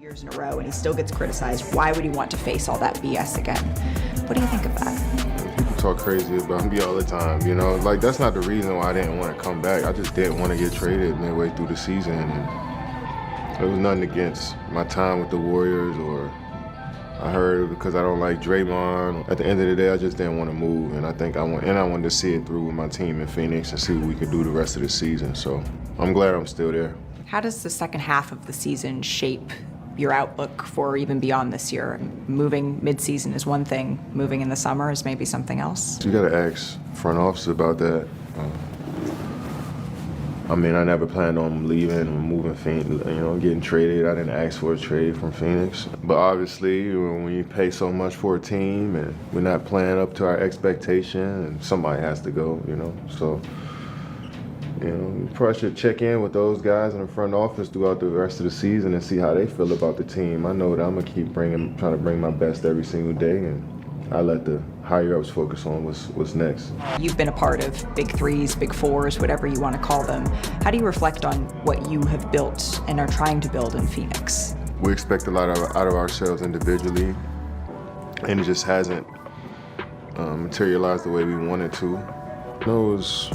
years in a row and he still gets criticized. Why would he want to face all that BS again? What do you think of that? People talk crazy about me all the time, you know? Like, that's not the reason why I didn't want to come back. I just didn't want to get traded midway through the season. And it was nothing against my time with the Warriors, or I heard because I don't like Draymond. At the end of the day, I just didn't want to move, and I wanted to see it through with my team in Phoenix and see what we could do the rest of the season. So I'm glad I'm still there. How does the second half of the season shape your outlook for even beyond this year? Moving mid-season is one thing. Moving in the summer is maybe something else. You got to ask front office about that. I mean, I never planned on leaving or moving, getting traded. I didn't ask for a trade from Phoenix. But obviously, when you pay so much for a team and we're not playing up to our expectation, and somebody has to go, So, you probably should check in with those guys in the front office throughout the rest of the season and see how they feel about the team. I know that I'm gonna keep trying to bring my best every single day, and I let the higher-ups focus on what's next. You've been a part of big threes, big fours, whatever you want to call them. How do you reflect on what you have built and are trying to build in Phoenix? We expect a lot out of ourselves individually, and it just hasn't materialized the way we wanted to. It was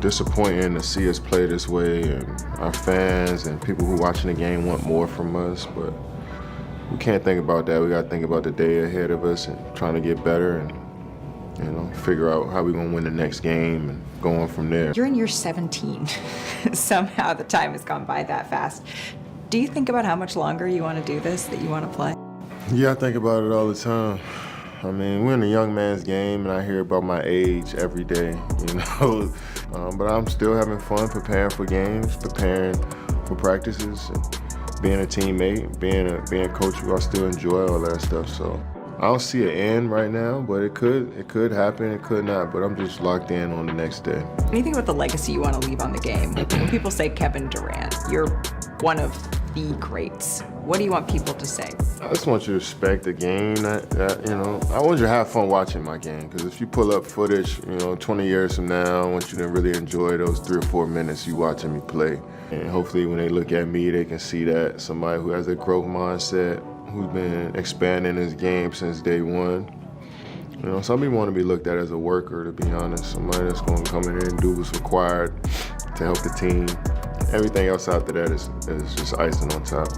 disappointing to see us play this way, and our fans and people who watching the game want more from us, but we can't think about that. We got to think about the day ahead of us and trying to get better and, figure out how we're going to win the next game and go on from there. You're in year 17. Somehow the time has gone by that fast. Do you think about how much longer you want to do this, that you want to play? Yeah, I think about it all the time. I mean, we're in a young man's game, and I hear about my age every day, but I'm still having fun preparing for games, preparing for practices, and being a teammate, being a coach. I still enjoy all that stuff. So I don't see an end right now, but it could happen, it could not. But I'm just locked in on the next day. What do you think about the legacy you want to leave on the game? When people say Kevin Durant, you're one of the greats. What do you want people to say? I just want you to respect the game. I want you to have fun watching my game, because if you pull up footage, 20 years from now, I want you to really enjoy those 3 or 4 minutes you watching me play. And hopefully when they look at me, they can see that somebody who has a growth mindset, who's been expanding his game since day one. Some people want to be looked at as a worker, to be honest. Somebody that's going to come in here and do what's required to help the team. Everything else after that is just icing on top.